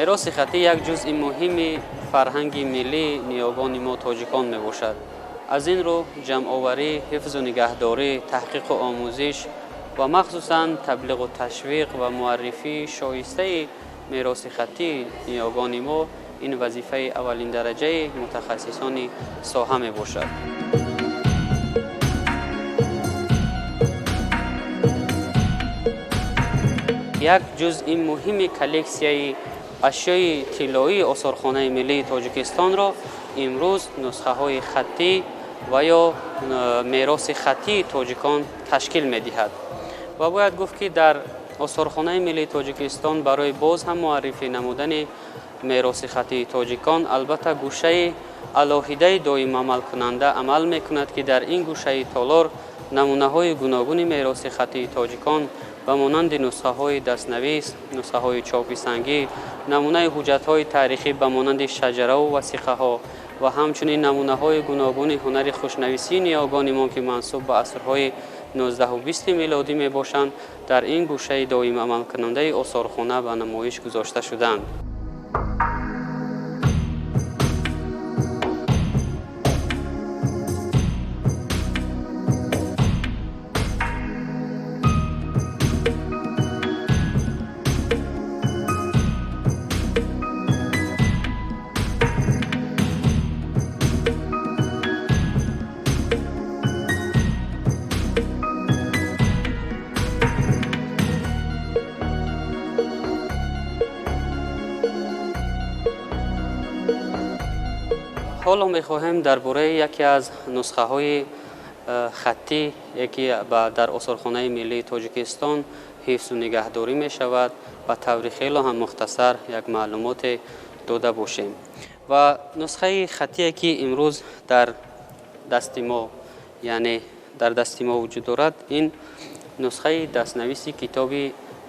میراث خطی یک جزء مهم فرهنگ ملی نیاگان ما تاجیکان می باشد. از این رو جمع آوری، حفظ و نگهداری، تحقیق و آموزش و مخصوصاً تبلیغ و تشویق و معرفی شایسته میراث خطی نیاگان ما این وظیفه اولین درجه متخصصان ساحه می باشد. یک جزء مهم کلکسیای اشیای طلایی آثارخانه ملی تاجیکستان را امروز نسخه های خطی و یا میراث خطی تاجیکان تشکیل می دهد و باید گفت که در آثارخانه ملی تاجیکستان برای باز هم معرفی نمودن میراث خطی تاجیکان البته گوشه علاهیده دایم عمل کننده عمل می کند که در این گوشه تالار نمونه های گوناگون میراث خطی تاجیکان و مانند نسخه های دستنویس، نسخه های چاپی سنگی، نمونه حجت های تاریخی به مانند شجره و وثیقه ها و همچنین نمونه های گوناگون هنر خوشنویسی نیاگان ما که منسوب به عصرهای 19 و 20 میلادی می باشند در این گوشه دایم عمل کننده آثارخانه به نمایش گذاشته شدند. حالا می‌خواهیم درباره یکی از نسخه های خطی یکی در آثارخانه ملی تاجیکستان حفظ و نگهداری می شود و طور خیلی هم مختصر یک معلومات داده باشیم. و نسخه خطی که امروز در دست ما یعنی در دست ما وجود دارد این نسخه دستنویس کتاب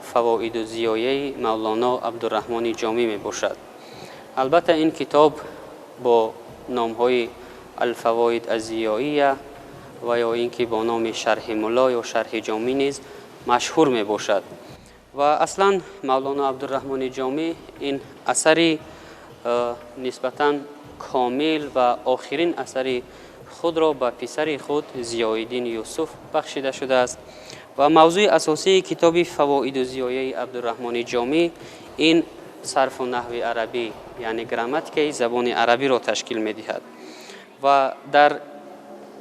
فواید و زیایای مولانا عبدالرحمن جامی می باشد. البته این کتاب با نام های الفواید الزیاییه و یا اینکه با نام شرح ملا یا شرح جامی نیز مشهور می باشد و اصلا مولانا عبدالرحمن جامی این اثری نسبتاً کامل و آخرین اثری خود را به پسر خود ضیاءالدین یوسف بخشیده شده است و موضوع اساسی کتاب فواید و زیایای عبدالرحمن جامی این صرف و نحو عربی یعنی گراماتیک زبان عربی را تشکیل می دهد و در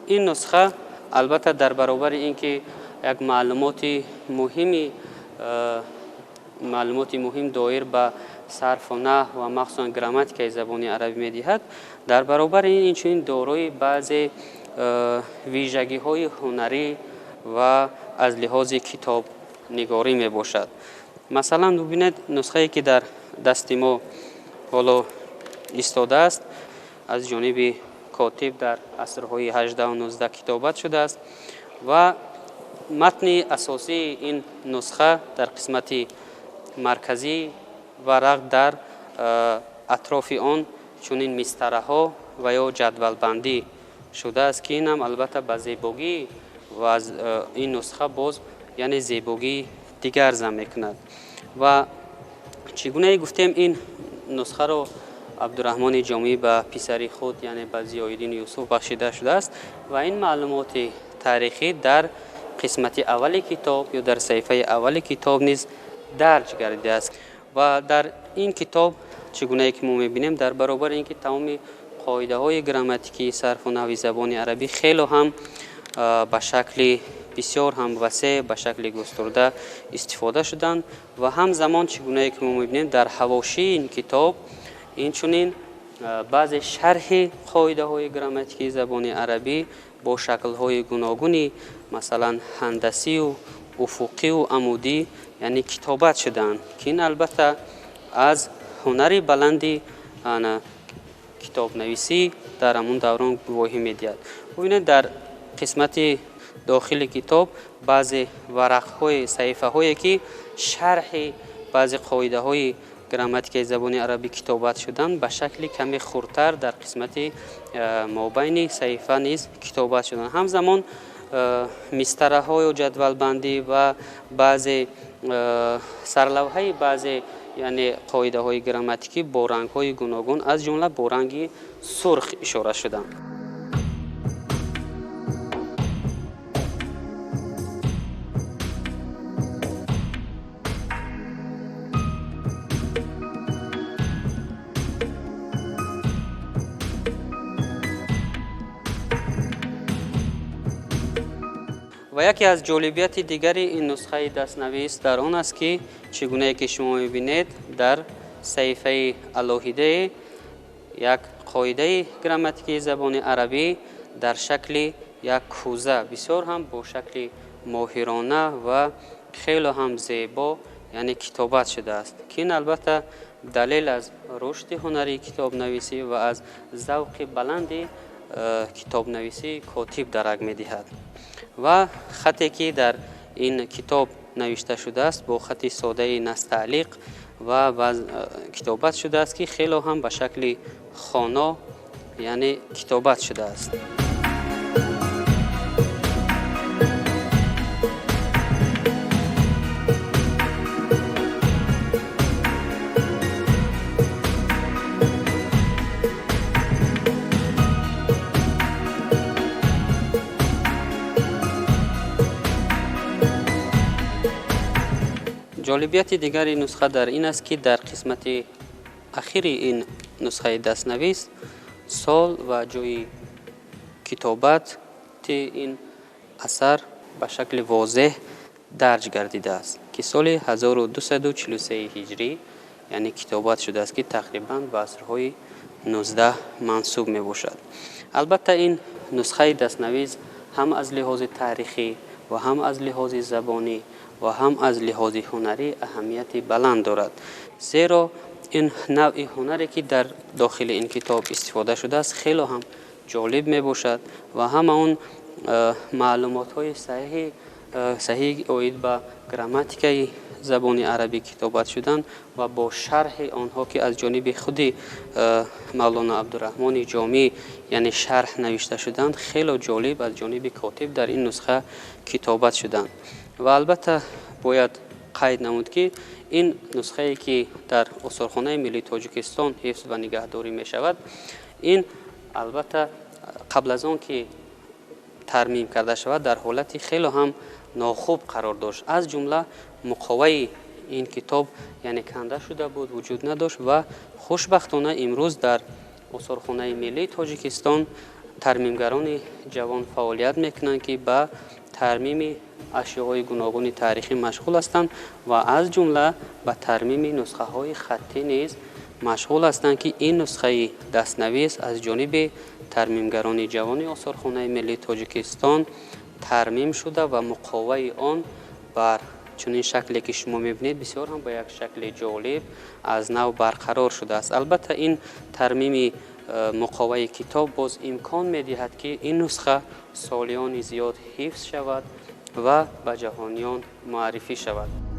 این نسخه البته در برابر اینکه یک معلومات مهم دایر به صرف و نحو و مخصوصا گراماتیک زبان عربی می دهد در برابر این چنین دارای بعضی ویژگی های هنری و از لحاظ کتاب نگاری می باشد. مثلا ببینید نسخه که در دست ما حالا ایستاده است از جانب کاتب در عصرهای 18 و 19 کتابت شده است و متن اساسی این نسخه در قسمت مرکزی ورق در اطراف آن چنین مسطره ها و یا جدول بندی شده است که این هم البته به زیبایی و از این نسخه باز یعنی زیبایی دیگر زن میکند و چگونه گفتیم این نسخه رو عبدالرحمن جامی به پسر خود یعنی به ضیاءالدین یوسف بخشیده شده است و این معلومات تاریخی در قسمت اول کتاب یا در صفحه اول کتاب نیز درج گردیده است و در این کتاب چگونه که ما میبینیم در برابر اینکه تمام قاعده های گراماتیکی صرف و نحو زبان عربی خیلی هم به شکل بسیار هم وسیع به شکل گسترده استفاده شدند و همزمان چگونه که ما میبینیم در حواشی این کتاب این چنین بعض شرح قاعده های گراماتیکی زبان عربی با شکل های گوناگونی مثلا هندسی و افقی و عمودی یعنی کتابت شدند که این البته از هنری بلندی کتاب نویسی در همون دوران گواهی میدهد. ببینید در قسمت داخل کتاب بعضی ورق های صحیفه هایی که شرح بعضی قاعده های گراماتیک زبان عربی کتابت شدن به شکل کمی خردتر در قسمت مابین صحیفه نیز کتابت شدن. همزمان مستره های و جدول بندی و بعضی سرلوحه بعضی یعنی قاعده های گراماتیکی با رنگ های گوناگون از جمله با رنگ سرخ اشاره شدند. و یکی از جالبیت دیگری این نسخه دستنویس در آن است که چگونه که شما می‌بینید در صحیفه علاهیده یک قاعده گراماتیکی زبان عربی در شکل یک کوزه بسیار هم با شکل ماهرانه و خیلی هم زیبا یعنی کتابت شده است که این البته دلیل از رشد هنری کتاب نویسی و از ذوق بلند کتاب نویسی کاتب درک می‌دهد. و خطی که در این کتاب نوشته شده است با خط ساده نستعلیق و کتابت شده است که خیلی هم به شکل خانه یعنی کتابت شده است. جالبیت دیگر این نسخه در این است که در قسمت اخیر این نسخه دستنویس سال و جای کتابت این اثر به شکل واضح درج گردیده است که سال 1243 هجری یعنی کتابت شده است که تقریباً به عصرهای 19 منسوب می باشد. البته این نسخه دستنویس هم از لحاظ تاریخی و هم از لحاظ زبانی و هم از لحاظ هنری اهمیت بلند دارد، زیرا این نوع هنری که در داخل این کتاب استفاده شده است خیلی هم جالب می باشد و هم اون معلومات های صحیح عاید به گراماتیک زبان عربی کتابت شدن و با شرح آنها که از جانب خود مولانا عبدالرحمن جامی یعنی شرح نوشته شدند خیلی جالب از جانب کاتب در این نسخه کتابت شدند. و البته باید قید نمود که این نسخه که در آثارخانه ملی تاجیکستان حفظ و نگهداری می شود این البته قبل از آن که ترمیم کرده شود در حالتی خیلی هم ناخوب قرار داشت، از جمله مقاوی این کتاب یعنی کنده شده بود، وجود نداشت و خوشبختانه امروز در آثارخانه ملی تاجیکستان ترمیمگران جوان فعالیت میکنند که به ترمیم اشیاء گوناگون تاریخی مشغول هستند و از جمله به ترمیم نسخه های خطی نیز مشغول هستند که این نسخه دستنویس از جانب ترمیمگران جوان آثارخانه ملی تاجیکستان ترمیم شده و مقاوی آن بر چنین شکلی که شما میبینید بسیار هم با یک شکل جالب از نو برقرار شده است. البته این ترمیم مقاوی کتاب باز امکان میدهد که این نسخه سالیان زیاد حفظ شود و به جهانیان معرفی شود.